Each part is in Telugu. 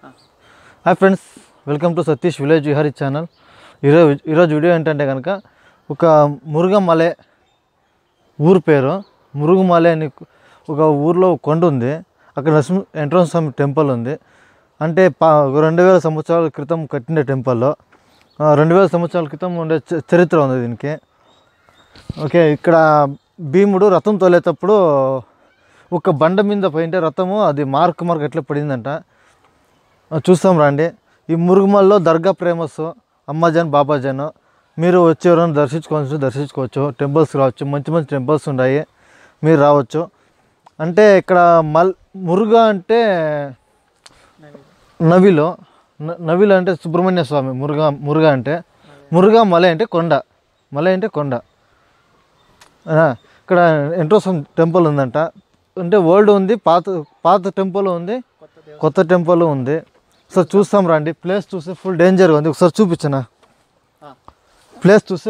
Hi friends, welcome to Satish village Vihari channel. ఈరోజు వీడియో ఏంటంటే కనుక ఒక మురుగమలై ఊరు పేరు మురుగుమలై అని ఒక ఊర్లో కొండ ఉంది. అక్కడ వెంకటేశ్వర స్వామి టెంపుల్ ఉంది. అంటే 2000 సంవత్సరాల క్రితం కట్టిన టెంపుల్లో 2000 సంవత్సరాల క్రితం ఉండే చరిత్ర ఉంది దీనికి. ఓకే, ఇక్కడ భీముడు రథం తోలేటప్పుడు ఒక బండ మీద పోయింటే రథము అది మార్క్ ఎట్లా పడిందంట. చూస్తాం రండి. ఈ మురుగుమల్లో దర్గా ఫేమస్, అమ్మాజాన్ బాబాజాన్. మీరు వచ్చి ఎవరైనా దర్శించుకోవచ్చు. టెంపుల్స్ రావచ్చు, మంచి మంచి టెంపుల్స్ ఉన్నాయి, మీరు రావచ్చు. అంటే ఇక్కడ మురుగా అంటే నవిలో అంటే సుబ్రహ్మణ్య స్వామి. మురుగా అంటే మురుగమలై అంటే కొండ, మలై అంటే కొండ. ఇక్కడ వెంకటేశ్వర టెంపుల్ ఉందంట. అంటే ఓల్డ్ ఉంది, పాత టెంపుల్ ఉంది, కొత్త టెంపుల్ ఉంది. ఒకసారి చూస్తాం రండి. ప్లేస్ చూస్తే ఫుల్ డేంజర్గా ఉంది. ఒకసారి చూపించనా? ప్లేస్ చూస్తే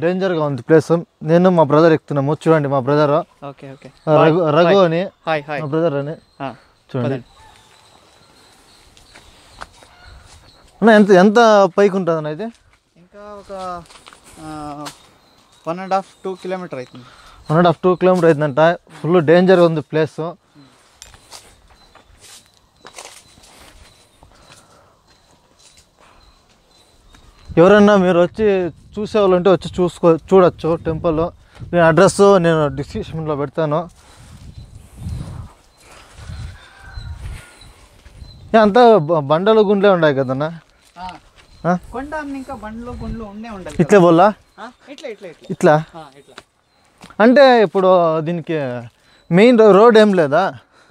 డేంజర్గా ఉంది ప్లేస్. నేను మా బ్రదర్ ఎక్కుతున్నాము. చూడండి, మా బ్రదర్ రఘు అని, మా బ్రదర్ అని. చూడండి ఎంత పైకి ఉంటుంది అన్న ఇది? ఇంకా ఒక 1.5-2 కిలోమీటర్ అవుతుంది. 1.5-2 కిలోమీటర్ అవుతుందంట. ఫుల్ డేంజర్గా ఉంది ప్లేస్. ఎవరన్నా మీరు వచ్చి చూసేవాళ్ళు ఉంటే వచ్చి చూడొచ్చు టెంపుల్. నేను అడ్రస్ నేను డిస్క్రిప్షన్లో పెడతాను. అంతా బండలు గుండ్లే ఉన్నాయి కదన్నా. కొండ ఇంకా బండ్లు గుండ్లు ఉండే ఇట్లే బోల్లా ఇట్లా. ఇట్లా అంటే ఇప్పుడు దీనికి మెయిన్ రోడ్ ఏం లేదా?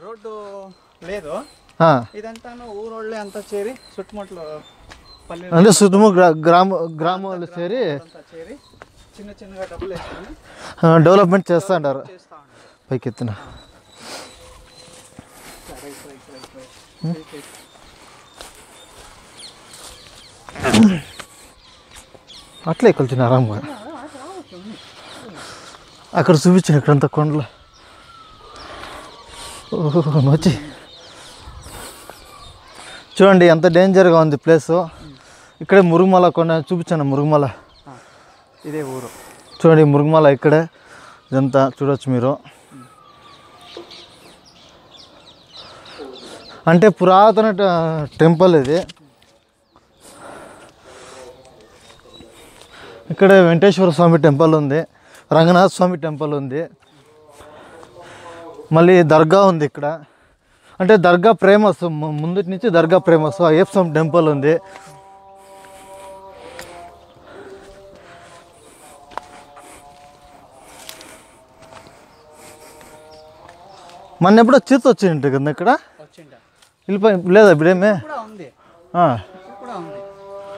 రోడ్డు లేదు. ఇదంతా ఊరోళ్ళే అంతా చేరి చుట్టుముట్లు పల్లెలు అంటే చుట్టుముట్టు గ్రామాలు చేరి చిన్న చిన్నగా డబ్బులు వేసుకొని డెవలప్మెంట్ చేస్తూ ఉంటారు పైకి ఎత్తున. అట్లే వెళ్తున్నా ఆరాంగా. అక్కడ చూపించాను ఇక్కడంతా కొండలు. వచ్చి చూడండి ఎంత డేంజర్గా ఉంది ప్లేసు. ఇక్కడే మురుగుమల కొండ చూపించాను. మురుగుమల ఇదే ఊరు. చూడండి, మురుగుమల ఇక్కడే. ఇదంతా చూడవచ్చు మీరు. అంటే పురాతన టెంపుల్ ఇది. ఇక్కడ వెంకటేశ్వర స్వామి టెంపుల్ ఉంది, రంగనాథ స్వామి టెంపుల్ ఉంది, మళ్ళీ దర్గా ఉంది ఇక్కడ. అంటే దర్గా ఫేమస్, ముందు నుంచి దర్గా ఫేమస్. అయ్యప్ప స్వామి టెంపుల్ ఉంది. మొన్న ఎప్పుడో చీత వచ్చింది కదా ఇక్కడ. వెళ్ళిపోయి లేదా? ఇప్పుడేమే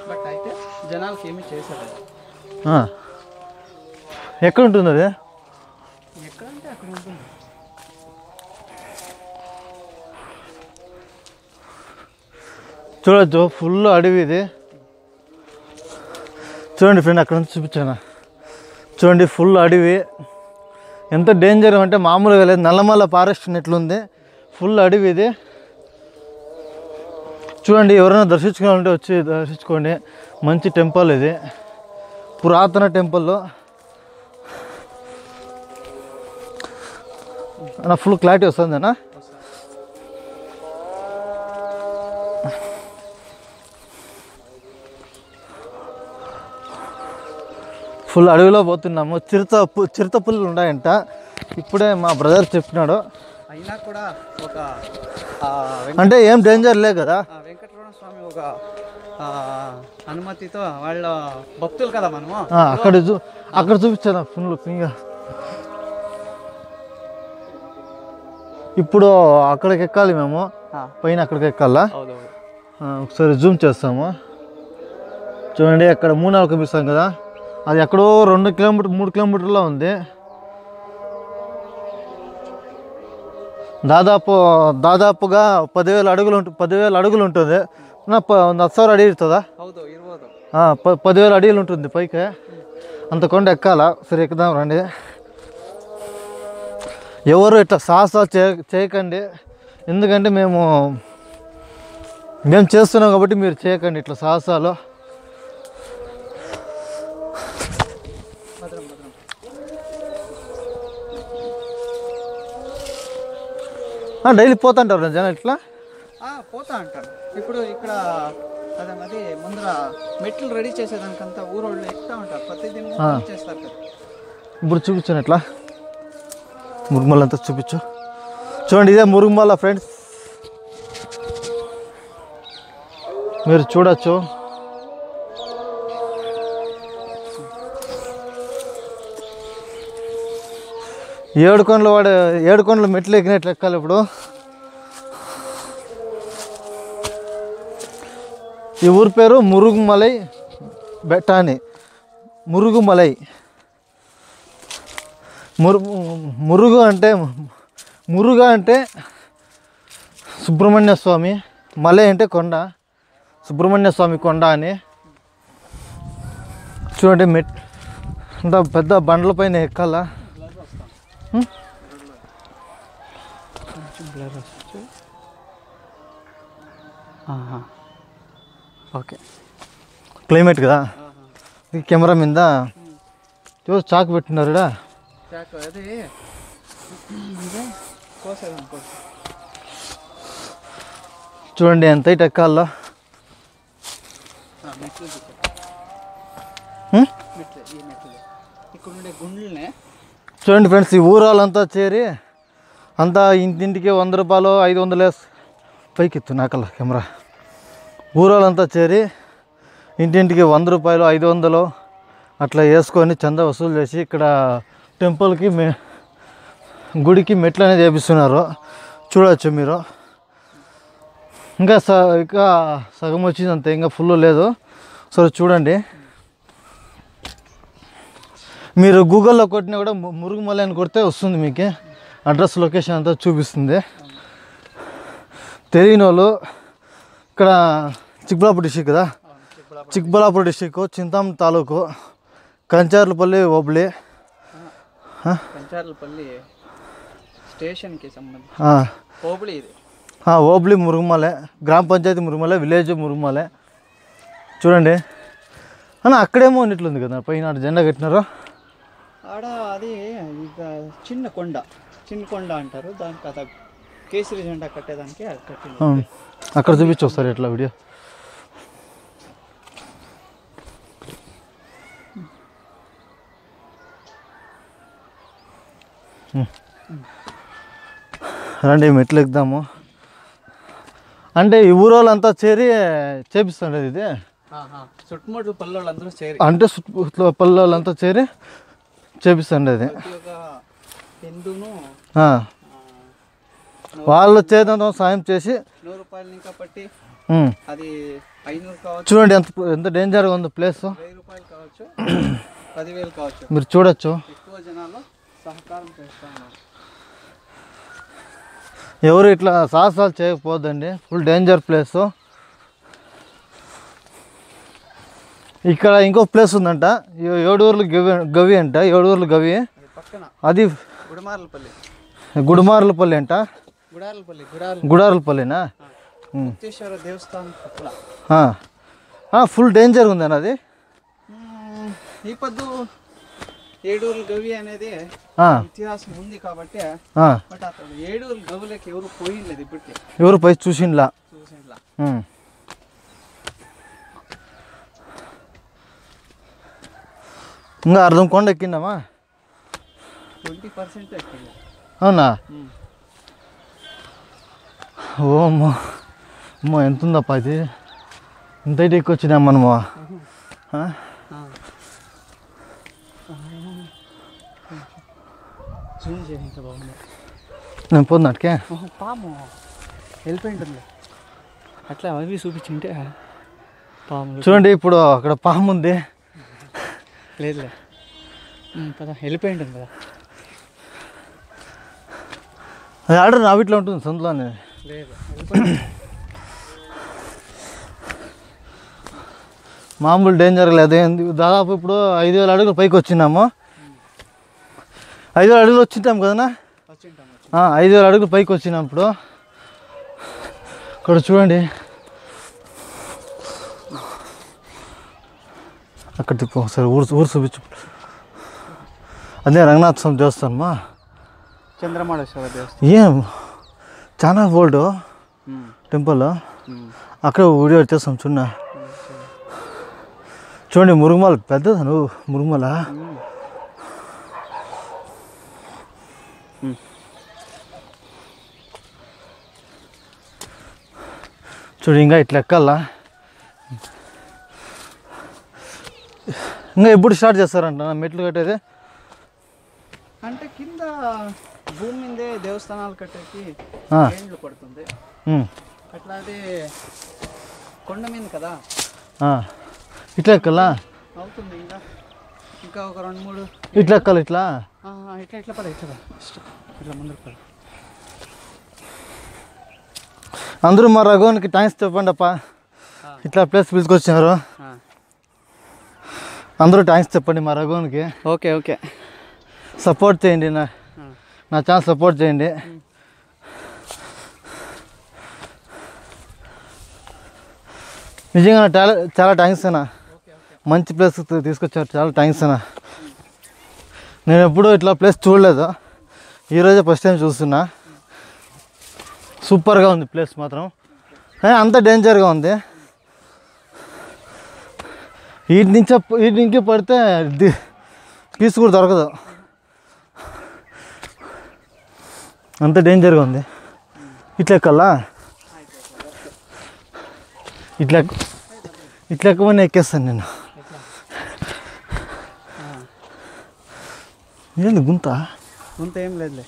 బట్ అయితే జనాలకి ఏమి చేశారు. ఎక్కడ ఉంటుంది అది? ఎక్కడంటే అక్కడ ఉంటుంది. చూడొచ్చు, ఫుల్ అడవి ఇది. చూడండి ఫ్రెండ్, అక్కడ నుంచి చూపించాను. చూడండి, ఫుల్ అడవి. ఎంత డేంజర్ అంటే మామూలుగా లేదు. నల్లమల్ల ఫారెస్ట్ ఎట్లుంది, ఫుల్ అడవి ఇది. చూడండి, ఎవరైనా దర్శించుకోవాలంటే వచ్చి దర్శించుకోండి. మంచి టెంపుల్ ఇది, పురాతన టెంపుల్. అన్న ఫుల్ క్లారిటీ వస్తుంది అన్న. ఫుల్ అడవిలో పోతున్నాము. చిరుత పుల్లు ఉన్నాయంట. ఇప్పుడే మా బ్రదర్ చెప్పినాడు. అయినా కూడా ఒక అంటే ఏం డేంజర్ లే కదా. వెంకటరమణ స్వామి ఒక అనుమతితో వాళ్ళ భక్తులు కదా మనము. అక్కడ చూపించాను ఫుల్ పింగా. ఇప్పుడు అక్కడికి ఎక్కాలి మేము, పైన అక్కడికి ఎక్కాలా. ఒకసారి జూమ్ చేస్తాము. చూడండి, అక్కడ 3-4 కనిపిస్తాం కదా, అది ఎక్కడో 2 కిలోమీటర్ 3 కిలోమీటర్లో ఉంది. దాదాపుగా 10,000 అడుగులు 10,000 అడుగులు ఉంటుంది. 10,000 అడి ఇస్తుందా? 10,000 అడుగులు ఉంటుంది పైకి. అంత కొండ ఎక్కాలా. సరే, ఎక్కుదాం రండి. ఎవరు ఇట్లా సాహసాలు చేయకండి. ఎందుకంటే మేము మేము చేస్తున్నాం కాబట్టి మీరు చేయకండి ఇట్లా సాహసాలు. భద్రం భద్రం. డైలీ పోతుంటారు జనం ఇట్లా? పోతా అంటారు. ఇప్పుడు ఇక్కడ అది ముందర మెట్లు రెడీ చేసేదానికంతా ఊరోళ్ళు ఎక్కుతా ఉంటారు, ప్రతిదిన చేస్తారు కదా. ఇప్పుడు చూపించాను ఇట్లా మురుగుమల అంతా చూపించు. చూడండి ఇదే మురుగుమల ఫ్రెండ్స్, మీరు చూడొచ్చు. ఏడుకొండలు మెట్లు ఎక్కినట్లు ఎక్కాలి ఇప్పుడు. ఈ ఊరి పేరు మురుగుమలై బెట్టాని. మురుగుమలై మురుగు అంటే సుబ్రహ్మణ్య స్వామి, మలై అంటే కొండ, సుబ్రహ్మణ్య స్వామి కొండ అని. చూడండి అంత పెద్ద బండ్ల పైన ఎక్కాలా. ఓకే, క్లైమేట్ కదా. ఈ కెమెరా మీద చూసి చాకు పెట్టినారు. చూడండి ఎంత ఇటు ఎక్కాలో. చూడండి ఫ్రెండ్స్, ఈ ఊరాలంతా చేరి అంతా ఇంటింటికి 100 రూపాయలు 500 పైకి ఎత్తు నాకల్లా కెమెరా. ఊరాలంతా చేరి ఇంటింటికి 100 రూపాయలు 500 అట్లా వేసుకొని చందా వసూలు చేసి ఇక్కడ టెంపుల్కి గుడికి మెట్లు అనేది వేపిస్తున్నారు. చూడవచ్చు మీరు. ఇంకా సగం వచ్చింది అంతే, ఇంకా ఫుల్ లేదు. సరే చూడండి, మీరు గూగుల్లో కొట్టినా కూడా మురుగుమలై అని కొడితే వస్తుంది, మీకు అడ్రస్ లొకేషన్ అంతా చూపిస్తుంది. తెలియని వాళ్ళు ఇక్కడ చిక్బళ్ళాపూర్ డిస్టిక్ కదా, చిక్బళ్ళాపూర్ డిస్టిక్, చింతామణి తాలూకు, కంచార్లపల్లి ఓబ్లీ, కంచార్లపల్లి స్టేషన్కి సంబంధించి ఓబ్లీ ఇది. ఓబ్లీ మురుగుమలై, గ్రామ పంచాయతీ మురుగుమలై, విలేజ్ మురుగుమలై. చూడండి అక్కడేమో ఉన్నట్లుంది కదా పైన జెండా కట్టినారు. ఆడ అది చిన్న కొండ అంటారు దానికి. అద కేసరి జెండా కట్టేదానికి అది కట్టింది. అక్కడ చూపించు ఒకసారి ఎట్లా వీడియో. రండి మెట్లు ఎక్కుదాము. అంటే ఈ ఊరోళ్ళంతా చేరి చేపిస్తుండేది ఇది. చుట్టుముట్టు పల్లెళ్ళందరూ చేరి, అంటే చుట్టుపక్కల పల్లెళ్ళంతా చేరి చేపిస్తుండేది. వాళ్ళ చేతంతో సాయం చేసి 100 రూపాయలు ఇంకా పట్టి అది 500 కావచ్చు. చూడండి ఎంత డేంజర్గా ఉంది ప్లేస్. 1000 రూపాయలు కావచ్చు, 10,000 కావచ్చు. మీరు చూడొచ్చు. ఎక్కువ జనాలు సహకారం చేస్తున్నారు. ఎవరు ఇట్లా సాహసాలు చేయకపోద్దండి, ఫుల్ డేంజర్ ప్లేస్. ఇక్కడ ఇంకో ప్లేస్ ఉందంట, ఏడుగుర్లు గవి అంట. ఏడుగుర్లు గవి అది గుడిమార్లపల్లి అంట. గుడార్లపల్లినా? దేవస్థానం ఫుల్ డేంజర్ ఉందన్న అది. ఈ పొద్దు ఏడూరు గవి అనేది ఇతిహాసం ఉంది కాబట్టి, బట్ అతను ఏడూరు గవులకి ఎవరు పోయిండలేదు ఇప్పటికే. ఎవరు పోయి చూసిండ్లా. ఇంకా అర్థం కొండ ఎక్కిందామా? 20% ఎక్కింది. అవునా? అమ్మో ఎంత ఉందప్ప ఇది. ఇంత ఎక్కువ వచ్చినా మనము. నేను పోతున్నట్టుకే పాము వెళ్ళిపోయింటుంది. అట్లా అవి చూపించింటే పాము. చూడండి ఇప్పుడు అక్కడ పాము ఉంది. లేదులే కదా, వెళ్ళిపోయింటుంది కదా. అది ఆర్డర్ నా వీటిలో ఉంటుంది సందులోనే. లేదు, మామూలు డేంజర్ లేదు. దాదాపు ఇప్పుడు 5,000 అడుగులు పైకి వచ్చినాము. 5,000 అడుగులు వచ్చింటాం కదనా? 5,000 అడుగులు పైకి వచ్చినాం. ఇప్పుడు ఇక్కడ చూడండి అక్కడ తిప్పు ఒకసారి ఊరు చూపించు. అదే రంగనాథ స్వామి దేవస్థానమా? చంద్రమౌళేశ్వర దేవస్థానం. ఏం చాలా ఓల్డ్ టెంపుల్. అక్కడ వీడియో వచ్చేస్తాం చూడండి. మురుగుమల పెద్దదా నువ్వు? మురుగుమల చూడు. ఇంకా ఇట్లా ఎక్కాలా. ఇంకా ఎప్పుడు స్టార్ట్ చేస్తారంట మెట్లు కట్టేది? అంటే కింద భూమి మీదే దేవస్థానాలు కట్టేకి ఏండ్లు పడుతుంది. అట్లా అది కొండ మీద కదా, ఇట్లా ఎక్కాలా? అవుతుంది. ఇంకా ఒక 2-3 ఇట్లా ఎక్కాలి. ఇట్లా ఇట్లా పడ ఇట్లా ముందుకు పడ. అందరూ మా రఘువన్కి థ్యాంక్స్ చెప్పండి అప్ప, ఇట్లా ప్లేస్ పిలుచుకొచ్చినారు. అందరూ థ్యాంక్స్ చెప్పండి మా రఘువన్కి. ఓకే. సపోర్ట్ చేయండి, నా ఛానల్ సపోర్ట్ చేయండి. నిజంగా చాలా థ్యాంక్స్ అన్న. మంచి ప్లేస్ తీసుకొచ్చారు, చాలా థ్యాంక్స్ అన్న. నేను ఎప్పుడూ ఇట్లా ప్లేస్ చూడలేదు, ఈరోజే ఫస్ట్ టైం చూస్తున్నా. సూపర్గా ఉంది ప్లేస్ మాత్రం, కానీ అంత డేంజర్గా ఉంది. వీటి నుంచి పడితే పీస్ కూడా దొరకదు, అంత డేంజర్గా ఉంది. ఇట్లా ఎక్కల్లా? ఇట్లా ఎక్కమని ఎక్కేస్తాను నేను. ఏంది గుంత ఏం లేదులే.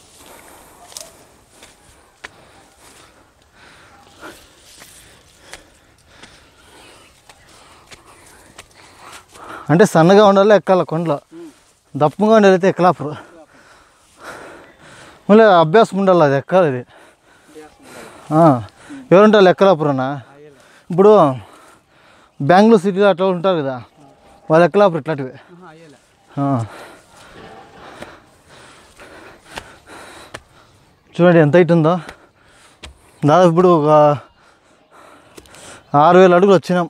అంటే సన్నగా ఉండాలి ఎక్కాల కొండలో, దప్పగా ఉండాలి ఎక్కలాపరు. మళ్ళీ అభ్యాసం ఉండాలి, అది ఎక్కాలి. ఇది ఎవరుంటారు ఎక్కలాపురన్నా? ఇప్పుడు బెంగళూరు సిటీలో అట్లా ఉంటారు కదా, వాళ్ళు ఎక్కలాపురు ఇట్లాంటివి. చూడండి ఎంత హైట్ ఉందో. దాదాపు ఇప్పుడు ఒక 6000 అడుగులు వచ్చినాం.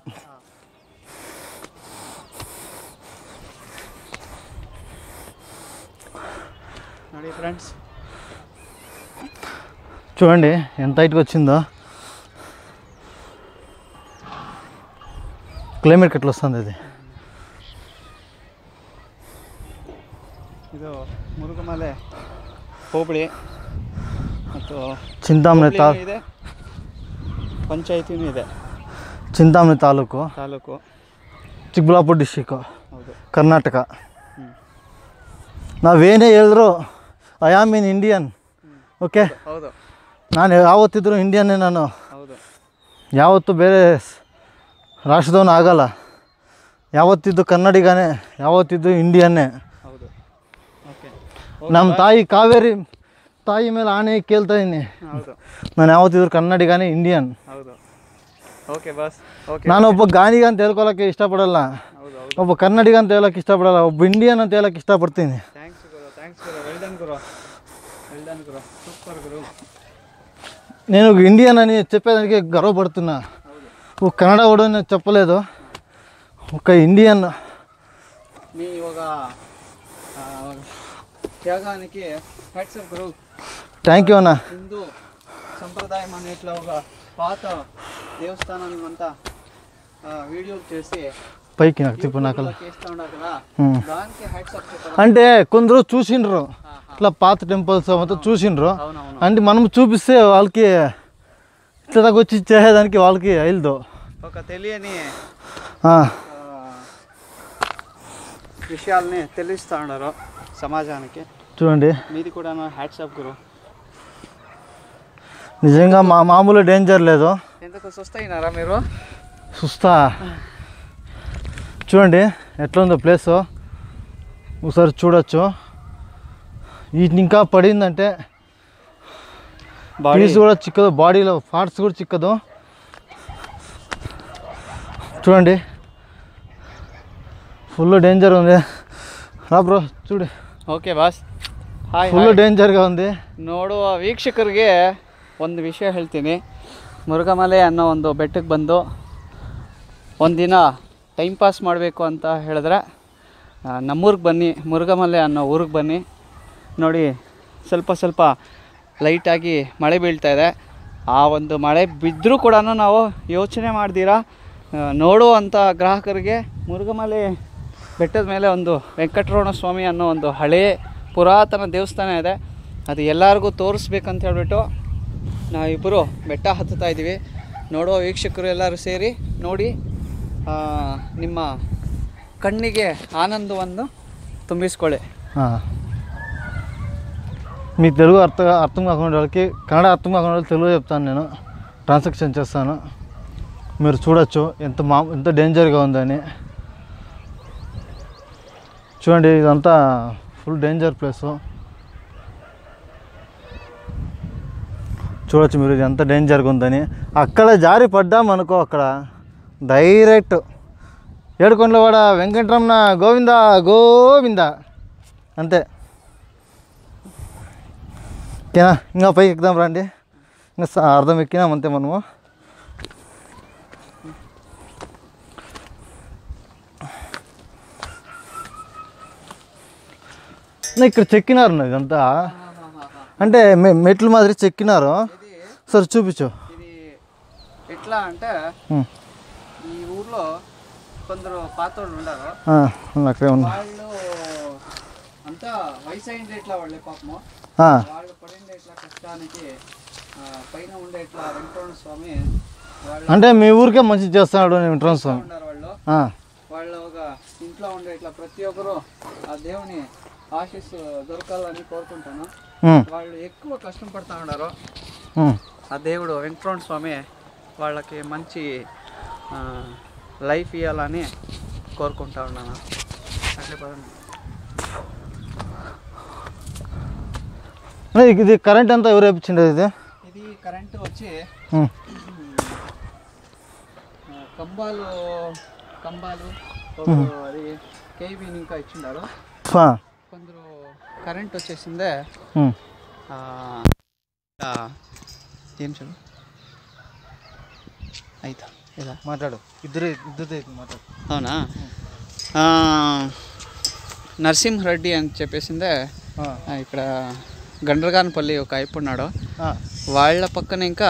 ఫ్రెండ్స్ చూడండి ఎంత హైట్కి వచ్చిందో. క్లైమేట్ ఎట్లా వస్తుంది ఇది? ಇದು ಮುರುಗಮಲೆ ಹೋಬಳಿ ಮತ್ತು చింతాಮಣಿ ಇದೆ, ಪಂಚಾಯಿತಿನೂ ಇದೆ. చింతామಣಿ ತಾಲೂಕು, ಚಿಕ್ಕಬಳ್ಳಾಪುರ ಡಿಸ್ಟಿಕ್ಕು, ಕರ್ನಾಟಕ. ನಾವೇನೇ ಹೇಳಿದ್ರು I am in Indian. Okay, ನಾನು ಯಾವತ್ತಿದ್ರು ಇಂಡಿಯನ್ನೇ. ನಾನು ಯಾವತ್ತೂ ಬೇರೆ ರಾಷ್ಟ್ರದವನು ಆಗಲ್ಲ. ಯಾವತ್ತಿದ್ದು ಕನ್ನಡಿಗನೇ, ಯಾವತ್ತಿದ್ದು ಇಂಡಿಯನ್ನೇ. ನಮ್ಮ ತಾಯಿ ಕಾವೇರಿ ತಾಯಿ ಮೇಲೆ ಆಣೆ ಕೇಳ್ತಾ ಇದ್ದೀನಿ, ನಾನು ಯಾವತ್ತಿದ್ರು ಕನ್ನಡಿಗನೇ, ಇಂಡಿಯನ್. ನಾನೊಬ್ಬ ಗಾಣಿಗ ಅಂತ ಹೇಳ್ಕೊಳಕ್ಕೆ ಇಷ್ಟಪಡಲ್ಲ, ಒಬ್ಬ ಕನ್ನಡಿಗ ಅಂತ ಹೇಳೋಕ್ಕೆ ಇಷ್ಟಪಡಲ್ಲ, ಒಬ್ಬ ಇಂಡಿಯನ್ ಅಂತ ಹೇಳೋಕ್ಕೆ ಇಷ್ಟಪಡ್ತೀನಿ. నేను ఇండియన్ అని చెప్పేదానికి గర్వపడుతున్నా. ఒక కన్నడ కూడా నేను చెప్పలేదు, ఒక ఇండియన్. మీ ఒక త్యాగానికి hats off Guru. Thank you అన్న. హిందూ సంప్రదాయం అనే ఇట్లా ఒక పాత దేవస్థానాన్ని అంతా వీడియోలు చేసి పైకి నాకు తిప్పు నాకు చేస్తూ ఉన్నారు కదా, దానికి హ్యాట్స్ ఆఫ్ చెప్పాలి. అంటే కొందరు చూసిండ్రు ఇట్లా పాత టెంపుల్స్ అంతా చూసిండ్రు, అంటే మనం చూపిస్తే వాళ్ళకి ఇట్లా దాకా వచ్చి చేసేదానికి వాళ్ళకి ఐల్దు ఒక తెలియని విషయాల్ని తెలుస్తూ ఉన్నారు సమాజానికి. చూడండి, మీది కూడా హ్యాట్స్ ఆఫ్ గురు. నిజంగా మామూలు డేంజర్ లేదు. ఎందుకు సుస్తయినారా మీరు? సుస్తా. చూడండి ఎట్లా ఉందో ప్లేసు, ఒకసారి చూడొచ్చు. వీటిని ఇంకా పడిందంటే పీస్ కూడా చిక్కదు, బాడీలో పార్ట్స్ కూడా చిక్కదు. చూడండి ఫుల్ డేంజర్ ఉంది. రా బ్రో చూడు. Okay boss, hi. ಫುಲ್ ಡೇಂಜರ್గా ఉంది. ನೋಡುವ ವೀಕ್ಷಕರಿಗೆ ಒಂದು ವಿಷಯ ಹೇಳ್ತೀನಿ. ಮುರುಘಮಲೆ ಅನ್ನೋ ಒಂದು ಬೆಟ್ಟಕ್ಕೆ ಬಂದು ಒಂದಿನ ಟೈಮ್ ಪಾಸ್ ಮಾಡಬೇಕು ಅಂತ ಹೇಳಿದ್ರೆ ನಮ್ಮೂರಿಗೆ ಬನ್ನಿ, ಮುರುಘಮಲೆ ಅನ್ನೋ ಊರಿಗೆ ಬನ್ನಿ. ನೋಡಿ ಸ್ವಲ್ಪ ಲೈಟಾಗಿ ಮಳೆ ಬೀಳ್ತಾಯಿದೆ. ಆ ಒಂದು ಮಳೆ ಬಿದ್ದರೂ ಕೂಡ ನಾವು ಯೋಚನೆ ಮಾಡ್ದಿರಾ ನೋಡುವಂಥ ಗ್ರಾಹಕರಿಗೆ ಮುರುಘಮಲೆ ಬೆಟ್ಟದ ಮೇಲೆ ಒಂದು ವೆಂಕಟರಮಣ ಸ್ವಾಮಿ ಅನ್ನೋ ಒಂದು ಹಳೆಯ ಪುರಾತನ ದೇವಸ್ಥಾನ ಇದೆ. ಅದು ಎಲ್ಲರಿಗೂ ತೋರಿಸ್ಬೇಕಂತ ಹೇಳ್ಬಿಟ್ಟು ನಾವಿಬ್ಬರು ಬೆಟ್ಟ ಹತ್ತುತ್ತಾ ಇದ್ದೀವಿ. ನೋಡೋ ವೀಕ್ಷಕರು ಎಲ್ಲರೂ ಸೇರಿ ನೋಡಿ ನಿಮ್ಮ కన్నిగే ఆనందವನ್ನು ತುಂಬಿಸ್ಕೊಳ್ಳಿ. మీ తెలుగు అర్థం కాకుండా వాళ్ళకి కన్నడ అర్థం కాకుండా వాళ్ళకి తెలుగు చెప్తాను, నేను ట్రాన్సాక్షన్ చేస్తాను. మీరు చూడొచ్చు ఎంత డేంజర్గా ఉందని. చూడండి, ఇదంతా ఫుల్ డేంజర్ ప్లేసు. చూడొచ్చు మీరు, ఇది ఎంత డేంజర్గా ఉందని. అక్కడ జారి పడ్డామనుకో, అక్కడ డైరెక్ట్ ఏడుకొండలవాడ వెంకటరమణ గోవింద గోవింద అంతే. ఓకేనా? ఇంకా పైకి ఎక్కుదాం రండి. ఇంకా అర్థం ఎక్కినాం అంతే మనము. ఇక్కడ చెక్కినారు ఇదంతా, అంటే మెట్లు మాదిరి చెక్కినారు. సరే చూపించు. ఇది ఎట్లా అంటే ఈ ఊర్లో కొందరు పాతోళ్ళు ఉన్నారు, అక్కడే ఉన్నా. వాళ్ళు అంతా వయసు అయింది ఇట్లా వాళ్ళే పాపము. వాళ్ళు పడింది ఇట్లా కష్టానికి పైన ఉండే ఇట్లా వెంకటరమణ స్వామి అంటే మీ ఊరికే మంచి చేస్తున్నాడు వెంకటరమణ స్వామి. వాళ్ళు ఒక ఇంట్లో ఉండే ఇట్లా ప్రతి ఒక్కరు ఆ దేవుని ఆశీస్సు దొరకాలని కోరుకుంటాను. వాళ్ళు ఎక్కువ కష్టం పడుతూ ఉన్నారు. ఆ దేవుడు వెంకటరమణ స్వామి వాళ్ళకి మంచి లైఫ్ ఇవ్వాలని కోరుకుంటా ఉన్నాను. అట్లే పదండి. ఇది కరెంట్ అంతా ఎవరు వేయించిండేది? ఇది కరెంటు వచ్చి కంబాలు అది కేవీ ఇంకా ఇచ్చిండారు. కొందరు కరెంట్ వచ్చేసిందే ఏం చెప్పు అయితే ఇలా మాట్లాడు. ఇద్దరితో మాట్లాడు. అవునా? నరసింహరెడ్డి అని చెప్పేసిందే ఇక్కడ గండ్రగానపల్లి ఒక అయిపు ఉన్నాడు. వాళ్ళ పక్కన ఇంకా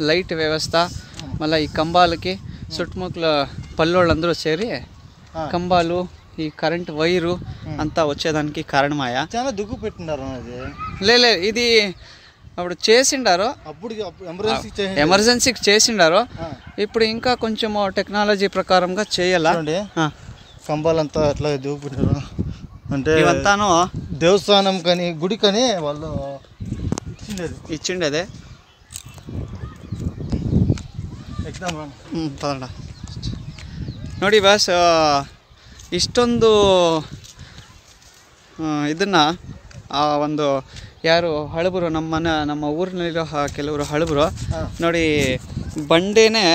లైట్ వ్యవస్థ, మళ్ళీ ఈ కంబాలకి చుట్టుముక్కల పల్లెళ్ళందరూ చేరి కంబాలు ఈ కరెంట్ వైరు అంతా వచ్చేదానికి కారణమాయా. చాలా దుగ్గు పెట్టినారు. లే ఇది అప్పుడు చేసిండారు, అప్పుడు ఎమర్జెన్సీకి చేసిండారు. ఇప్పుడు ఇంకా కొంచెం టెక్నాలజీ ప్రకారంగా చేయాలా. కంబాలంతా అట్లా దుగ్గు పెట్టినారు. అంటే ఇవంతాను దేవస్థానం కానీ గుడి కానీ వాళ్ళు ఇచ్చిండేదే. ಪದಡ ನೋಡಿ ಬಾಸ್, ಇಷ್ಟೊಂದು ಇದನ್ನು ಆ ಒಂದು ಯಾರು ಹಳಬರು ನಮ್ಮ ಊರಿನಲ್ಲಿರೋ ಕೆಲವರು ಹಳಬರು ನೋಡಿ, ಬಂಡೆನೇ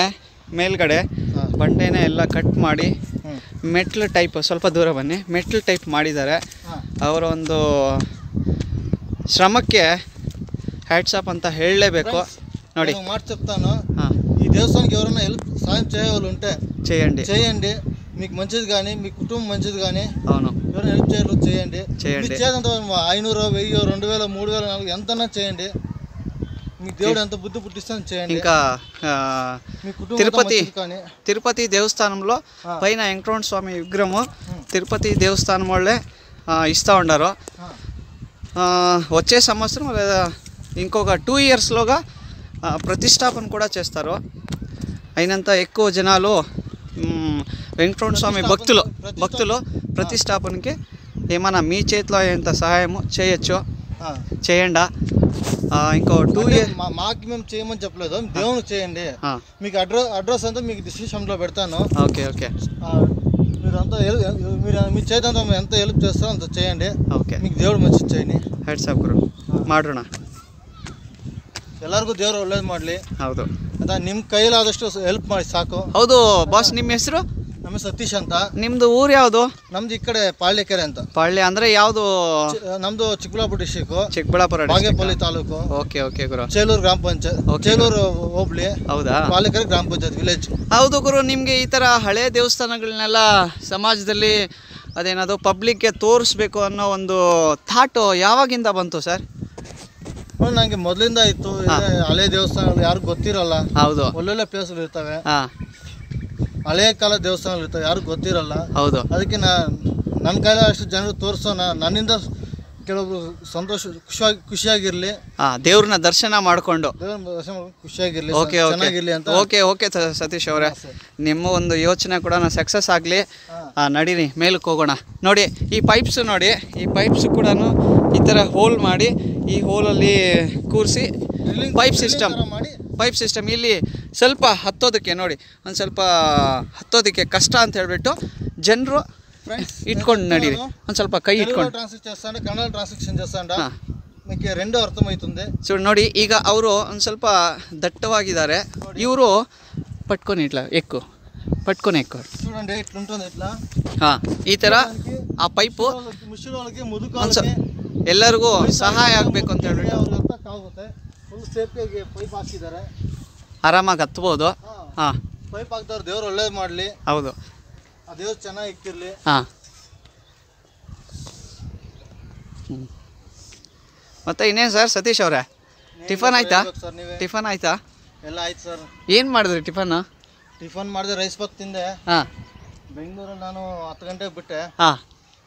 ಮೇಲ್ಗಡೆ ಬಂಡೆನೇ ಎಲ್ಲ ಕಟ್ ಮಾಡಿ ಮೆಟ್ಲು ಟೈಪ್, ಸ್ವಲ್ಪ ದೂರ ಬನ್ನಿ, ಮೆಟ್ಲು ಟೈಪ್ ಮಾಡಿದ್ದಾರೆ. ಅವರ ಒಂದು శ్రమಕ್ಕೆ హ్యాట్స్ ఆఫ్ ಅಂತ ಹೇಳಲೇಬೇಕು. ನೋಡಿ మాట చెప్తాను, ఈ దేవస్థానానికి ఎవరైనా సాయం చేయవాళ్ళు ఉంటే చేయండి. మీకు మంచిది కానీ మీ కుటుంబం మంచిది కానీ అవును ఎవరైనా హెల్ప్ చేయండి. చేసేంత 500, 1000, 2000, 3000, 4000 ఎంతన్నా చేయండి. మీకు దేవుడు ఎంత బుద్ధి పుట్టిస్తాను చేయండి. ఇంకా తిరుపతి దేవస్థానంలో పైన వెంకటరమణ స్వామి విగ్రహము తిరుపతి దేవస్థానం వాళ్ళే ఇస్తూ ఉన్నారు. వచ్చే సంవత్సరం లేదా ఇంకొక 2 ఇయర్స్లోగా ప్రతిష్టాపన కూడా చేస్తారు. అయినంత ఎక్కువ జనాలు వెంకటరమణ స్వామి భక్తులు ప్రతిష్టాపనకి ఏమన్నా మీ చేతిలో ఎంత సహాయము చేయొచ్చు చేయండి. ఇంకో 2 ఇయర్స్ మాకు మేము చేయమని చెప్పలేదు, దేవునికి చేయండి. మీకు అడ్రస్ అంతా మీకు డిస్క్రిప్షన్లో పెడతాను. ఓకే మీరంతా మీ చేతంతా ఎంత హెల్ప్ చేస్తారో అంత చేయండి. ఓకే, మీకు దేవుడు మంచి చేయండి. ಹೆಡ್ಸ್ ಆಫ್ ಗುರು ಮಾಡೋಣ. ಎಲ್ಲರಿಗೂ ದೇವರು ಒಳ್ಳೇದು ಮಾಡಲಿ. ಹೌದು, ನಿಮ್ಮ ಕೈಲಾದಷ್ಟು ಹೆಲ್ಪ್ ಮಾಡಿ ಸಾಕು. ಹೌದು ಬಾಸ್, ನಿಮ್ಮ ಹೆಸರು? ನಮ್ಮ ಸತೀಶ್ ಅಂತ. ನಿಮ್ದು ಊರು ಯಾವುದು? ನಮ್ದು ಈ ಕಡೆ ಪಾಳ್ಯಕೆರೆ ಅಂತ. ಪಾಳ್ಯ ಅಂದ್ರೆ ಯಾವುದು? ನಮ್ದು Chikkaballapur district, Chikkaballapur, Bagepalli taluk. Okay okay ಗುರು. ಚೇಲೂರು ಗ್ರಾಮ ಪಂಚಾಯತ್, ಚೇಲೂರು ಹೋಬಳಿ. ಹೌದಾ? ಪಾಳ್ಯಕೆರೆ ಗ್ರಾಮ ಪಂಚಾಯತ್ ವಿಲೇಜ್. ಹೌದು ಗುರು. ನಿಮಗೆ ಈ ಥರ ಹಳೆ ದೇವಸ್ಥಾನಗಳನ್ನೆಲ್ಲ ಸಮಾಜದಲ್ಲಿ ಅದೇನದು ಪಬ್ಲಿಕ್ಗೆ ತೋರಿಸ್ಬೇಕು ಅನ್ನೋ ಒಂದು ಥಾಟು ಯಾವಾಗಿಂದ ಬಂತು ಸರ್? ನಂಗೆ ಮೊದಲಿಂದ ಇತ್ತು. ಹಳೆ ದೇವಸ್ಥಾನಗಳು ಯಾರು ಗೊತ್ತಿರಲ್ಲ. ಹೌದು. ಒಳ್ಳೊಳ್ಳೆ ಪ್ಲೇಸ್ಗಳು ಇರ್ತವೆ, ಹಳೆ ಕಾಲ ದೇವಸ್ಥಾನಗಳು ಇರ್ತವೆ, ಯಾರು ಗೊತ್ತಿರಲ್ಲ. ಹೌದು. ಅದಕ್ಕೆ ನನ್ನ ಕೈಲ ಅಷ್ಟು ಜನರು ತೋರಿಸೋಣ, ನನ್ನಿಂದ ಕೆಲವೊಬ್ರು ಸಂತೋಷ ಖುಷಿಯಾಗಿರ್ಲಿ, ದೇವ್ರನ್ನ ದರ್ಶನ ಮಾಡಿಕೊಂಡು ಖುಷಿಯಾಗಿರ್ಲಿ, ಚೆನ್ನಾಗಿರ್ಲಿ ಅಂತ. ಓಕೆ ಓಕೆ ಸತೀಶ್ ಅವರೇ, ನಿಮ್ಮ ಒಂದು ಯೋಚನೆ ಕೂಡ ಸಕ್ಸಸ್ ಆಗಲಿ. ನಡೀರಿ ಮೇಲಕ್ಕೆ ಹೋಗೋಣ. ನೋಡಿ ಈ ಪೈಪ್ಸ್, ನೋಡಿ ಈ ಪೈಪ್ಸ್ ಕೂಡ ಈ ಥರ ಹೋಲ್ ಮಾಡಿ ಈ ಹೋಲಲ್ಲಿ ಕೂರಿಸಿ ಪೈಪ್ ಸಿಸ್ಟಮ್ ಇಲ್ಲಿ ಸ್ವಲ್ಪ ಹತ್ತೋದಕ್ಕೆ ನೋಡಿ, ಒಂದು ಸ್ವಲ್ಪ ಹತ್ತೋದಕ್ಕೆ ಕಷ್ಟ ಅಂತ ಹೇಳ್ಬಿಟ್ಟು ಜನರು ఇట్టుకోండి నడిరి ಒಂದು ಸ್ವಲ್ಪ ಕೈ ఇట్టుకోండి. కన్నడ ట్రాన్స్క్రిప్షన్ చేస్తాండ మీకు రెండో అర్థమవుతుంది చూడండి. ನೋಡಿ ಈಗ ಅವರು ಒಂದು ಸ್ವಲ್ಪ ದಟ್ಟವಾಗಿದ್ದಾರೆ. ಇವರು ಪಟ್కొని ఇట్లా ఎక్కు పట్టుకొని ఎక్కు చూడండి, ఇట్లుంటుంది ఇట్లా. ಈ ಥರ ಆ ಪೈಪು ಮುಸುಳೊಳಗೆ ಮುದುಕರಿಗೆ ಎಲ್ಲರಿಗೂ ಸಹಾಯ ಆಗಬೇಕು ಅಂತ ಹೇಳ್ಬಿಟ್ಟು ಆಗುತ್ತೆ. ಫುಲ್ ಸೇಫ್ಟಿಯಾಗಿ ಪೈಪ್ ಹಾಕಿದ್ದಾರೆ, ಆರಾಮಾಗಿ ಹತ್ಬೋದು. ಪೈಪ್ ಹಾಕ್ದವ್ರು ದೇವ್ರು ಒಳ್ಳೇದು ಮಾಡಲಿ. ಹೌದು, ಆ ದೇವ್ರು ಚೆನ್ನಾಗಿ ಇಕ್ಕಿರಲಿ. ಮತ್ತೆ ಇನ್ನೇನು ಸರ್ ಸತೀಶ್ ಅವರೇ, ಟಿಫನ್ ಆಯ್ತಾ? ಟಿಫನ್ ಆಯ್ತಾ? ಎಲ್ಲ ಆಯ್ತು ಸರ್. ಏನು ಮಾಡಿದ್ರಿ ಟಿಫನ್? ಟಿಫನ್ ಮಾಡಿದೆ, ರೈಸ್ ಬಾತ್ ತಿಂದೆ. ಬೆಂಗಳೂರಲ್ಲಿ ನಾನು 10 ಗಂಟೆಗೆ ಬಿಟ್ಟೆ.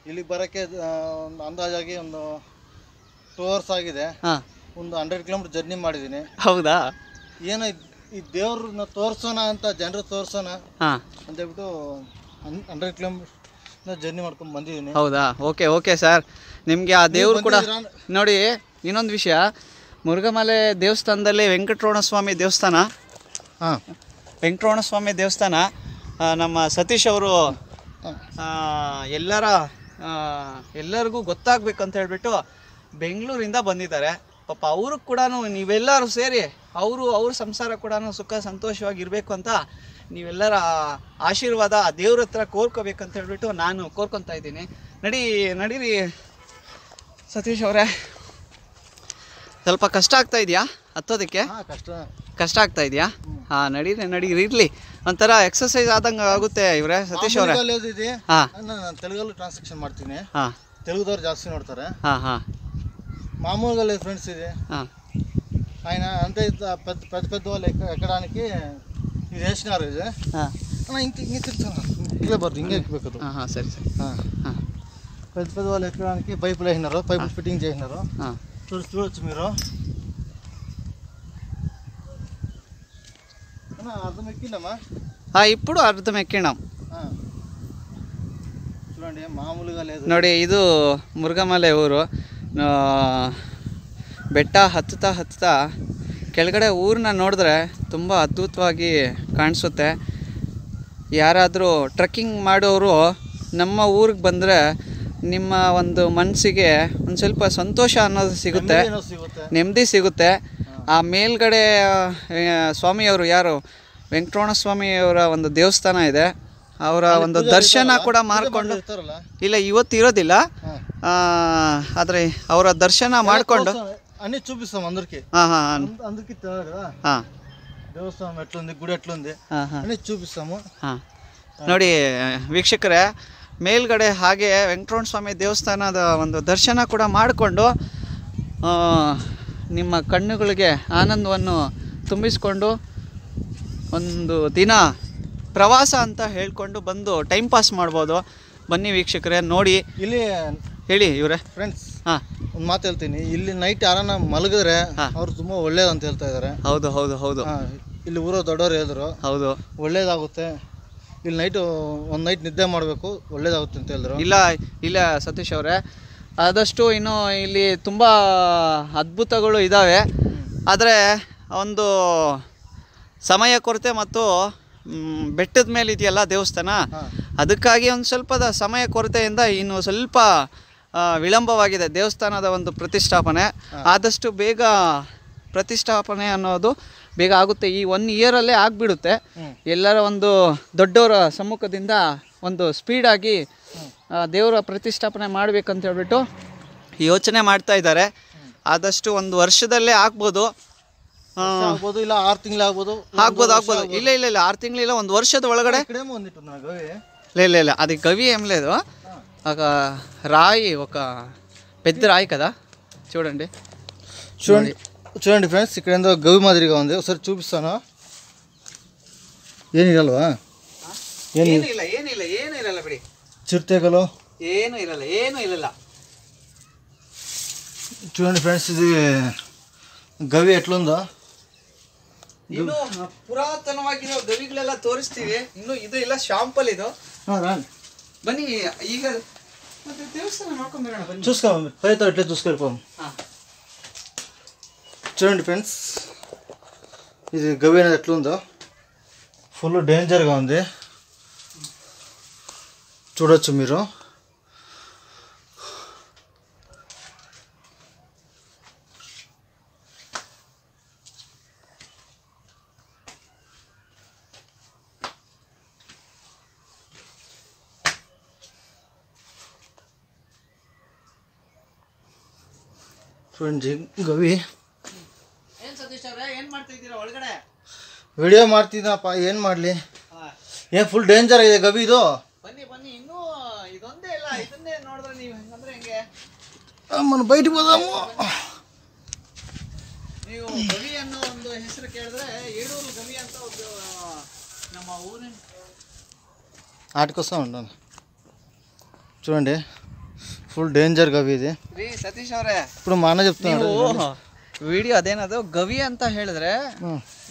ಇಲ್ಲಿಗೆ ಬರೋಕ್ಕೆ ಒಂದು ಅಂದಾಜಾಗಿ ಒಂದು 2 hours ಆಗಿದೆ. ಒಂದು 100 ಕಿಲೋಮೀಟರ್ ಜರ್ನಿ ಮಾಡಿದ್ದೀನಿ. ಹೌದಾ? ಏನೋ ಈ ದೇವ್ರನ್ನ ತೋರಿಸೋಣ ಅಂತ, ಜನರು ತೋರಿಸೋಣ ಅಂತ ಹೇಳ್ಬಿಟ್ಟು 100 ಕಿಲೋಮೀಟರ್ ಜರ್ನಿ ಮಾಡ್ಕೊಂಡು ಬಂದಿದ್ದೀನಿ. ಹೌದಾ? Okay okay sir. ನಿಮಗೆ ಆ ದೇವ್ರು ಕೂಡ ನೋಡಿ. ಇನ್ನೊಂದು ವಿಷಯ, ಮುರುಘಮಲೆ ದೇವಸ್ಥಾನದಲ್ಲಿ ವೆಂಕಟರಮಣ ಸ್ವಾಮಿ ದೇವಸ್ಥಾನ, ವೆಂಕಟರಮಣ ಸ್ವಾಮಿ ದೇವಸ್ಥಾನ ನಮ್ಮ ಸತೀಶ್ ಅವರು ಎಲ್ಲರಿಗೂ ಗೊತ್ತಾಗಬೇಕಂತ ಹೇಳ್ಬಿಟ್ಟು ಬೆಂಗಳೂರಿಂದ ಬಂದಿದ್ದಾರೆ. ಪಾಪ ಅವ್ರಿಗೆ ಕೂಡ ನೀವೆಲ್ಲರೂ ಸೇರಿ ಅವ್ರ ಸಂಸಾರ ಕೂಡ ಸುಖ ಸಂತೋಷವಾಗಿರಬೇಕು ಅಂತ ನೀವೆಲ್ಲರ ಆಶೀರ್ವಾದ ಆ ದೇವ್ರ ಹತ್ರ ಕೋರ್ಕೋಬೇಕಂತ ಹೇಳ್ಬಿಟ್ಟು ನಾನು ಕೋರ್ಕೊತಾ ಇದ್ದೀನಿ. ನಡೀರಿ ಸತೀಶ್ ಅವರೇ. ಸ್ವಲ್ಪ ಕಷ್ಟ ಆಗ್ತಾ ಇದೆಯಾ ಹತ್ತೋದಕ್ಕೆ? ಕಷ್ಟ ಆಗ್ತಾ ಇದೆಯಾ? ನಡೀರಿ ಇರಲಿ, ಒಂಥರ ಎಕ್ಸಸೈಸ್ ಆದಂಗೆ ಆಗುತ್ತೆ ಇವರೇ ಸತೀಶ್ ಅವರೇ. ನಾನು ತೆಲುಗಲ್ಲಿ ಟ್ರಾನ್ಸ್ಲೇಷನ್ ಮಾಡ್ತೀನಿ, తెలుగుదోరు ಜಾಸ್ತಿ ನೋಡ್ತಾರೆ. మామూలుగా ఫ్రెండ్స్ ఇది ఆయన అంతే పెద్ద పెద్ద వాళ్ళు ఎక్కడానికి ఇది వేసినారు. ఇది ఇంక ఇట్లా బర్దు ఇంక ఎక్కಬೇಕು. సరే సరే. పెద్ద పెద్ద వాళ్ళు ఎక్కడానికి పైపులు వేసినారు, పైపులు ఫిట్టింగ్ చేసినారు. చూడొచ్చు మీరు. అర్థం ఎక్కిందమ్మా? ఇప్పుడు అర్థం ఎక్కినాం. చూడండి, మామూలుగా లేదు. ನೋಡಿ, ಇದು ಮುರುಘಮಲೆ ಊರು. ಬೆಟ್ಟ ಹತ್ತುತ್ತಾ ಕೆಳಗಡೆ ಊರನ್ನ ನೋಡಿದ್ರೆ ತುಂಬ ಅದ್ಭುತವಾಗಿ ಕಾಣಿಸುತ್ತೆ. ಯಾರಾದರೂ ಟ್ರೆಕ್ಕಿಂಗ್ ಮಾಡೋರು ನಮ್ಮ ಊರಿಗೆ ಬಂದರೆ ನಿಮ್ಮ ಒಂದು ಮನಸ್ಸಿಗೆ ಒಂದು ಸ್ವಲ್ಪ ಸಂತೋಷ ಅನ್ನೋದು ಸಿಗುತ್ತೆ, ನೆಮ್ಮದಿ ಸಿಗುತ್ತೆ. ಆ ಮೇಲ್ಗಡೆ ಸ್ವಾಮಿಯವರು ಯಾರು ವೆಂಕಟರಮಣ ಸ್ವಾಮಿಯವರ ಒಂದು ದೇವಸ್ಥಾನ ಇದೆ, ಅವರ ಒಂದು ದರ್ಶನ ಕೂಡ ಮಾಡಿಕೊಂಡು, ಇಲ್ಲ ಇವತ್ತು ಇರೋದಿಲ್ಲ, ಆದರೆ ಅವರ ದರ್ಶನ ಮಾಡಿಕೊಂಡು అన్ని చూపిస్తాం అందరికి. అందరికి దేవస్థానం ఎట్లుంది, గుడి ఎట్లుంది అన్ని చూపిస్తాము. ನೋಡಿ ವೀಕ್ಷಕರೇ, ಮೇಲ್ಗಡೆ ಹಾಗೆ ವೆಂಕಟರಮಣ ಸ್ವಾಮಿ ದೇವಸ್ಥಾನದ ಒಂದು ದರ್ಶನ ಕೂಡ ಮಾಡಿಕೊಂಡು ನಿಮ್ಮ ಕಣ್ಣುಗಳಿಗೆ ಆನಂದವನ್ನು ತುಂಬಿಸ್ಕೊಂಡು ಒಂದು ದಿನ ಪ್ರವಾಸ ಅಂತ ಹೇಳ್ಕೊಂಡು ಬಂದು ಟೈಮ್ ಪಾಸ್ ಮಾಡ್ಬೋದು. ಬನ್ನಿ ವೀಕ್ಷಕರೇ, ನೋಡಿ. ಇಲ್ಲಿ ಹೇಳಿ ಇವರೇ ಫ್ರೆಂಡ್ಸ್, ಒಂದು ಮಾತು ಹೇಳ್ತೀನಿ. ಇಲ್ಲಿ ನೈಟ್ ಯಾರನ್ನ ಮಲಗಿದ್ರೆ ಅವ್ರು ತುಂಬ ಒಳ್ಳೇದಂತ ಹೇಳ್ತಾ ಇದ್ದಾರೆ. ಹೌದು ಹೌದು ಹೌದು. ಇಲ್ಲಿ ಊರೋ ದೊಡ್ಡವ್ರು ಹೇಳಿದ್ರು, ಹೌದು ಒಳ್ಳೇದಾಗುತ್ತೆ, ಇಲ್ಲಿ ಒಂದು ನೈಟ್ ನಿದ್ದೆ ಮಾಡಬೇಕು, ಒಳ್ಳೇದಾಗುತ್ತೆ ಅಂತ ಹೇಳಿದ್ರು. ಇಲ್ಲ ಸತೀಶ್ ಅವರೇ, ಆದಷ್ಟು ಇನ್ನು ಇಲ್ಲಿ ತುಂಬ ಅದ್ಭುತಗಳು ಇದ್ದಾವೆ. ಆದರೆ ಒಂದು ಸಮಯ ಕೊರತೆ ಮತ್ತು ಬೆಟ್ಟದ ಮೇಲೆ ಇದೆಯಲ್ಲ ದೇವಸ್ಥಾನ, ಅದಕ್ಕಾಗಿ ಒಂದು ಸ್ವಲ್ಪ ಸಮಯ ಕೊರತೆಯಿಂದ ಇನ್ನು ಸ್ವಲ್ಪ ವಿಳಂಬವಾಗಿದೆ ದೇವಸ್ಥಾನದ ಒಂದು ಪ್ರತಿಷ್ಠಾಪನೆ. ಆದಷ್ಟು ಬೇಗ ಪ್ರತಿಷ್ಠಾಪನೆ ಅನ್ನೋದು ಬೇಗ ಆಗುತ್ತೆ. ಈ 1 ಇಯರಲ್ಲೇ ಆಗಿಬಿಡುತ್ತೆ. ಎಲ್ಲರ ಒಂದು ದೊಡ್ಡವರ ಸಮ್ಮುಖದಿಂದ ಒಂದು ಸ್ಪೀಡಾಗಿ ದೇವರ ಪ್ರತಿಷ್ಠಾಪನೆ ಮಾಡಬೇಕಂತ ಹೇಳ್ಬಿಟ್ಟು ಯೋಚನೆ ಮಾಡ್ತಾ ಇದ್ದಾರೆ. ಆದಷ್ಟು 1 ವರ್ಷದಲ್ಲೇ ಆಗ್ಬೋದು, ಇಲ್ಲ 6 ತಿಂಗಳು ಆಗ್ಬೋದು. ಇಲ್ಲ 6 ತಿಂಗಳಿಲ್ಲ, 1 ವರ್ಷದ ಒಳಗಡೆ. ಇಲ್ಲ అది గవి ఏం లేదు, ఒక రాయి, ఒక పెద్ద రాయి కదా. చూడండి ఫ్రెండ్స్, ఇక్కడ ఏందో గవి మాదిరిగా ఉంది. ఒకసారి చూపిస్తాను. ఏనిరల్వా? ಏನಿರಲ್ಲ ಬಿಡಿ. చిరుతేగలు ಏನು ಇರಲ್ಲ. చూడండి ఫ్రెండ్స్, ఇది గవి ఎట్లుందో. ಇನ್ನು ಪುರಾತನವಾಗಿರೋ ಗವಿಗಳೆಲ್ಲ ತೋರಿಸ್ತೀವಿ. ಇನ್ನು ಇದು ಇಲ್ಲ, ಶಾಂಪಲ್ ಇದು. ಬನ್ನಿ ಈಗ ಮತ್ತೆ ದೇವಸ್ಥಾನ ನೋಡ್ಕೊಂಡ್ ಬರೋಣ. ಬನ್ನಿ చూసుకోండి, పైతో ఇట్లా చూసుకెళ్ళిపోం. చూడండి ఫ్రెండ్స్, ఇది గవి అనేది ఎట్లుందో. ఫుల్ డేంజర్గా ఉంది, చూడొచ్చు మీరు. చూడండి గవి. ಏನ್ ಸತೀಶ್ ಅವ್ರೆ, ಏನ್ ಮಾಡ್ತಾ ಇದ್ದೀರಾ ಒಳಗಡೆ? ವಿಡಿಯೋ ಮಾಡ್ತಿದ್ದಪ್ಪ, ಏನು ಮಾಡಲಿ. ಏನು ಫುಲ್ ಡೇಂಜರ್ ಇದೆ ಗವಿ ಇದು. ಬನ್ನಿ ಇನ್ನೂ ಇದೊಂದೇ ಇಲ್ಲ, ಇದನ್ನೇ ನೋಡಿದ್ರೆ ನೀವು ಹೆಂಗಂದ್ರೆ ಹೆಂಗೆ? మనం బయటికి పోదాము. ನೀವು ಗವಿ ಅನ್ನೋ ಒಂದು ಹೆಸರು ಕೇಳಿದ್ರೆ ಏಡೂರು ಗವಿ ಅಂತ ಒಂದು ನಮ್ಮ ಊರಿನ ఆటకొస్తా ఉంటాను. చూడండి, ఫుల్ డేంజర్ గవి ఇది. ರೀ ಸತೀಶ್ ಅವರೇ, ఇప్పుడు మా అన్న చెప్తున్నాడు ವಿಡಿಯೋ ಅದೇನದು ಗವಿ ಅಂತ ಹೇಳಿದ್ರೆ,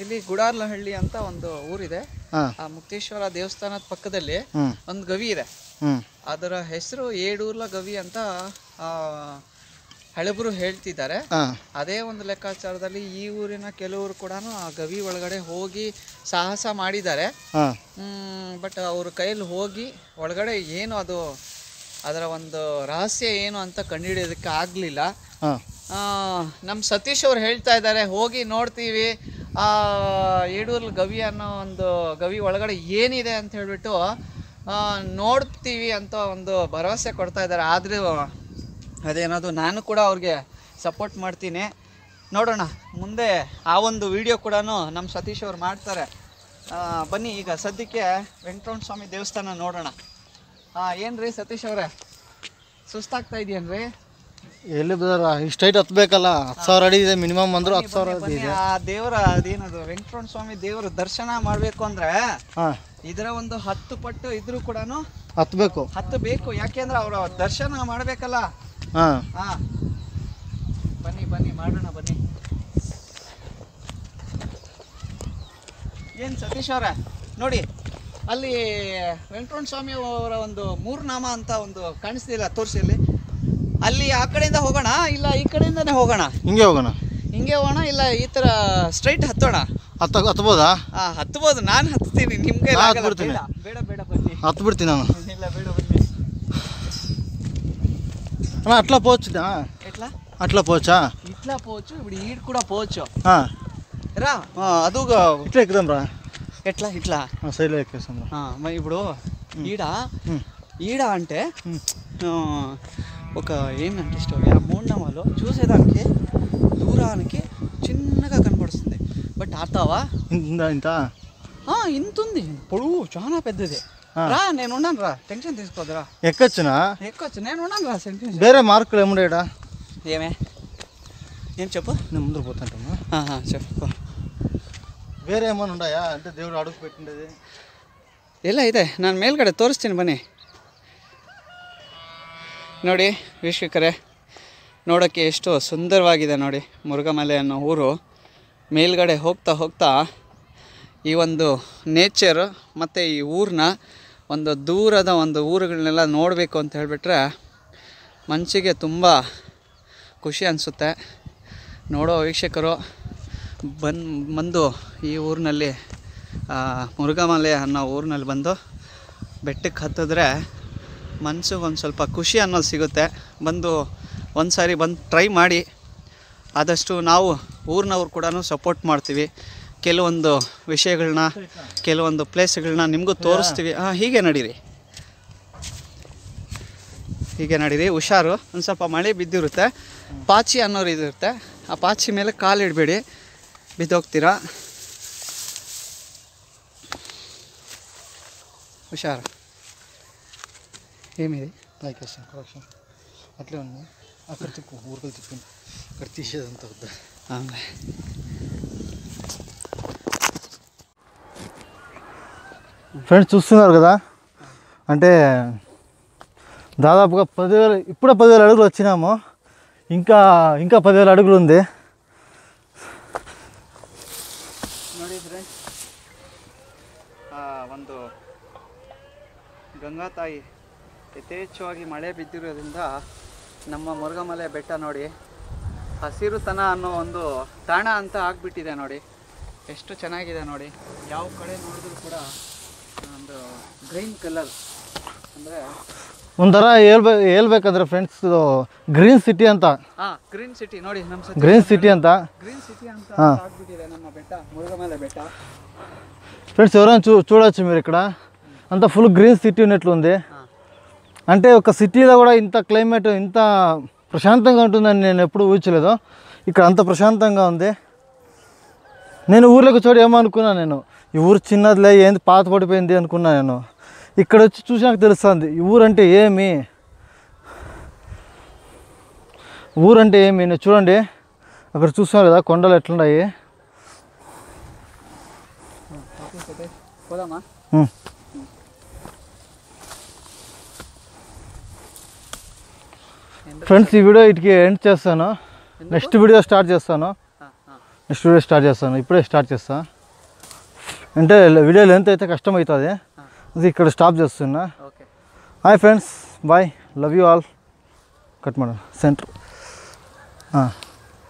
ಇಲ್ಲಿ ಗುಡಾರ್ಲಹಳ್ಳಿ ಅಂತ ಒಂದು ಊರಿದೆ. ಆ ಮುಕ್ತೇಶ್ವರ ದೇವಸ್ಥಾನದ ಪಕ್ಕದಲ್ಲಿ ಒಂದು ಗವಿ ಇದೆ. ಅದರ ಹೆಸರು ಏಡೂರ್ಲ ಗವಿ ಅಂತ ಹಳಬರು ಹೇಳ್ತಿದ್ದಾರೆ. ಅದೇ ಒಂದು ಲೆಕ್ಕಾಚಾರದಲ್ಲಿ ಈ ಊರಿನ ಕೆಲವರು ಕೂಡ ಆ ಗವಿ ಒಳಗಡೆ ಹೋಗಿ ಸಾಹಸ ಮಾಡಿದ್ದಾರೆ. ಬಟ್ ಅವ್ರ ಕೈಯಲ್ಲಿ ಹೋಗಿ ಒಳಗಡೆ ಏನು ಅದು ಅದರ ಒಂದು ರಹಸ್ಯ ಏನು ಅಂತ ಕಂಡುಹಿಡಿಯೋದಕ್ಕೆ ಆಗಲಿಲ್ಲ. ನಮ್ಮ ಸತೀಶ್ ಅವ್ರು ಹೇಳ್ತಾ ಇದ್ದಾರೆ, ಹೋಗಿ ನೋಡ್ತೀವಿ ಏಡೂರು ಗವಿ ಅನ್ನೋ ಒಂದು ಗವಿ ಒಳಗಡೆ ಏನಿದೆ ಅಂತ ಹೇಳ್ಬಿಟ್ಟು ನೋಡ್ತೀವಿ ಅಂತ ಒಂದು ಭರವಸೆ ಕೊಡ್ತಾ ಇದ್ದಾರೆ. ಆದರೆ ಅದೇನದು ನಾನು ಕೂಡ ಅವ್ರಿಗೆ ಸಪೋರ್ಟ್ ಮಾಡ್ತೀನಿ. ನೋಡೋಣ ಮುಂದೆ ಆ ಒಂದು ವಿಡಿಯೋ ಕೂಡ ನಮ್ಮ ಸತೀಶ್ ಅವ್ರು ಮಾಡ್ತಾರೆ. ಬನ್ನಿ ಈಗ ಸದ್ಯಕ್ಕೆ ವೆಂಕಟರಮಣ ಸ್ವಾಮಿ ದೇವಸ್ಥಾನ ನೋಡೋಣ. ಏನ್ರಿ ಸತೀಶ್ ಅವರೇ, ಸುಸ್ತಾಗ್ತಾ ಇದೆಯೇನ್ರಿ? ಎಲ್ಲಿ ಬದಾರ ಇಷ್ಟೈಟ್ ಹತ್ಬೇಕಲ್ಲ, 10,000 ಅಡಿ ಇದೆ ಮಿನಿಮಮ್ ಅಂದ್ರು. 10,000 ಅಡಿ ಇದೆ. ಆ ದೇವರ ಅದೇನದು ವೆಂಕಟರಮಣ ಸ್ವಾಮಿ ದೇವರ ದರ್ಶನ ಮಾಡ್ಬೇಕು ಅಂದ್ರೆ ಇದರ ಒಂದು 10 ಪಟ್ಟು ಇದ್ರೂ ಕೂಡ ಹತ್ತಬೇಕು. ಯಾಕೆಂದ್ರೆ ಅವರ ದರ್ಶನ ಮಾಡ್ಬೇಕಲ್ಲ. ಬನ್ನಿ ಮಾಡೋಣ. ಬನ್ನಿ. ಏನ್ ಸತೀಶ್ ಅವರೇ, ನೋಡಿ ಅಲ್ಲಿ ವೆಂಕಟರಮಣ ಸ್ವಾಮಿ ಅವರ ಒಂದು 3 ನಾಮ ಅಂತ ಒಂದು ಕಾಣಿಸ್ತಿಲ್ಲ, ತೋರಿಸಿ ಅಲ್ಲಿ. ಅಲ್ಲಿ ಆ ಕಡೆಯಿಂದ ಹೋಗೋಣ, ಇಲ್ಲ ಈ ಕಡೆಯಿಂದಾನೆ ಹೋಗೋಣ? ಹಿಂಗೆ ಹೋಗೋಣ, ಇಲ್ಲ ಈ ತರ ಸ್ಟ್ರೈಟ್ ಹತ್ತೋಣ? ಹತ್ಬೋದಾ? ಹತ್ಬೋದು. ನಾನು ಹತ್ತೀನಿ, ನಿಮ್ಗೆ ಬೇಡ ಬನ್ನಿ. ಹತ್ಬಿಡ್ತೀನಿ ನಾನು. ಇಲ್ಲ ಬೇಡ ಬನ್ನಿ. అన్న అట్లా పోవచ్చుదా? ఎట్లా అట్లా పోవచ్చా? ఇట్లా పోవచ్చు, ఇప్పుడు ఈడు కూడా పోవచ్చు. రా ಅದು ఇట్లా ఎక్కుదాం రా. ఎట్లా ఇట్లా సైడ్లో ఎక్కేస్తాం రా. మరి ఇప్పుడు ఈడ అంటే ఒక ఏంటంటే స్టోరీ, ఆ మూఢనమ్మలో చూసేదానికి దూరానికి చిన్నగా కనపడుస్తుంది. బట్ ఆడతావా? ఇంతుంది పొడుగు, చాలా పెద్దది. రా, నేను ఉన్నాను రా, టెన్షన్ తీసుకోదురా. ఎక్కొచ్చు, నేను ఉన్నాను రా. వేరే మార్కులు ఏముండేడా? ఏం చెప్పు, నేను ముందు పోతుంటాను. చెప్పు. ಬೇರೆ ಏಮನ್ ಉಂಡಾಯಾ ಅಂತ ದೇವ್ರು ಅಡುಗೆ పెట్టిండేది ಎಲ್ಲ ಇದೆ. ನಾನು ಮೇಲ್ಗಡೆ ತೋರಿಸ್ತೀನಿ ಬನ್ನಿ. ನೋಡಿ ವೀಕ್ಷಕರೇ, ನೋಡೋಕ್ಕೆ ಎಷ್ಟು ಸುಂದರವಾಗಿದೆ ನೋಡಿ ಮುರುಘಮಲೆ ಅನ್ನೋ ಊರು. ಮೇಲ್ಗಡೆ ಹೋಗ್ತಾ ಈ ಒಂದು ನೇಚರು ಮತ್ತು ಈ ಊರನ್ನ ಒಂದು ದೂರದ ಒಂದು ಊರುಗಳನ್ನೆಲ್ಲ ನೋಡಬೇಕು ಅಂತ ಹೇಳಿಬಿಟ್ರೆ ಮನಸ್ಸಿಗೆ ತುಂಬ ಖುಷಿ ಅನಿಸುತ್ತೆ. ನೋಡೋ ವೀಕ್ಷಕರು ಬಂದು ಈ ಊರಿನಲ್ಲಿ ಮುರುಘಮಲೆ ಅನ್ನೋ ಊರಿನಲ್ಲಿ ಬಂದು ಬೆಟ್ಟಕ್ಕೆ ಹತ್ತಿದ್ರೆ ಮನಸ್ಸಿಗೆ ಒಂದು ಸ್ವಲ್ಪ ಖುಷಿ ಅನ್ನೋದು ಸಿಗುತ್ತೆ. ಒಂದು ಸಾರಿ ಬಂದು ಟ್ರೈ ಮಾಡಿ. ಆದಷ್ಟು ನಾವು ಊರಿನವ್ರು ಕೂಡ ಸಪೋರ್ಟ್ ಮಾಡ್ತೀವಿ. ಕೆಲವೊಂದು ವಿಷಯಗಳನ್ನ, ಕೆಲವೊಂದು ಪ್ಲೇಸ್ಗಳನ್ನ ನಿಮಗೂ ತೋರಿಸ್ತೀವಿ. ಹೀಗೆ ನಡೀರಿ, ಹೀಗೆ ನಡೀರಿ, ಹುಷಾರು. ಒಂದು ಸ್ವಲ್ಪ ಮಳೆ ಬಿದ್ದಿರುತ್ತೆ, ಪಾಚಿ ಅನ್ನೋರು ಇದಿರುತ್ತೆ, ಆ ಪಾಚಿ ಮೇಲೆ ಕಾಲು ಇಡಬೇಡಿ, ಬಿದ್ದೋಗ್ತೀರಾ. ಹುಷಾರು. ఏమిది లైకేషన్ కరెక్షన్ అట్లే ఉంది. అక్కడ తిప్పు, ఊరికలు తిప్పింది, అక్కడ తీసేదంతా వద్దా. ఫ్రెండ్స్ చూస్తున్నారు కదా, అంటే దాదాపుగా 10,000, ఇప్పుడే 10,000 అడుగులు వచ్చినాము. ఇంకా 10,000 అడుగులు ఉంది. ನೋಡಿ ಫ್ರೆಂಡ್ಸ್, ಒಂದು ಗಂಗಾ ತಾಯಿ ಯಥೇಚ್ಛವಾಗಿ ಮಳೆ ಬಿದ್ದಿರೋದ್ರಿಂದ ನಮ್ಮ ಮುರುಘಮಲೆ ಬೆಟ್ಟ ನೋಡಿ ಹಸಿರುತನ ಅನ್ನೋ ಒಂದು ತಾಣ ಅಂತ ಆಗಿಬಿಟ್ಟಿದೆ. ನೋಡಿ ಎಷ್ಟು ಚೆನ್ನಾಗಿದೆ ನೋಡಿ. ಯಾವ ಕಡೆ ನೋಡಿದ್ರು ಕೂಡ ಒಂದು ಗ್ರೀನ್ ಕಲರ್, ಅಂದರೆ ಒಂಥರ ಹೇಳ್ಬೇಕಂದ್ರೆ ಫ್ರೆಂಡ್ಸ್, ಇದು ಗ್ರೀನ್ ಸಿಟಿ ಅಂತ. ಗ್ರೀನ್ ಸಿಟಿ ನೋಡಿ, ನಮ್ಮ ಗ್ರೀನ್ ಸಿಟಿ ಅಂತ ಆಗ್ಬಿಟ್ಟಿದೆ ನಮ್ಮ ಬೆಟ್ಟ, మురుగమలై ಬೆట్ట. ఫ్రెండ్స్ ఎవరైనా చూడొచ్చు మీరు ఇక్కడ అంతా ఫుల్ గ్రీన్ సిటీ ఉన్నట్లుంది. అంటే ఒక సిటీలో కూడా ఇంత క్లైమేట్ ఇంత ప్రశాంతంగా ఉంటుందని నేను ఎప్పుడు ఊహించలేదు. ఇక్కడ అంత ప్రశాంతంగా ఉంది. నేను ఊర్లోకి చోటు ఏమనుకున్నా, నేను ఈ ఊరు చిన్నదిలే, ఏంది పాత పడిపోయింది అనుకున్నా. నేను ఇక్కడ వచ్చి చూసినాక తెలుస్తుంది ఈ ఊరంటే ఏమి, ఊరంటే ఏమి. నేను చూడండి, అక్కడ చూస్తున్నారు కదా కొండలు ఎట్లున్నాయి. ఫ్రెండ్స్, ఈ వీడియో ఇటుకి ఎండ్ చేస్తాను. నెక్స్ట్ వీడియో స్టార్ట్ చేస్తాను. ఇప్పుడే స్టార్ట్ చేస్తా. అంటే వీడియో లెంత్ అయితే కష్టం అవుతుంది, అది ఇక్కడ స్టాప్ చేస్తున్నా. Hi friends, bye, love you all. Cut madam centre.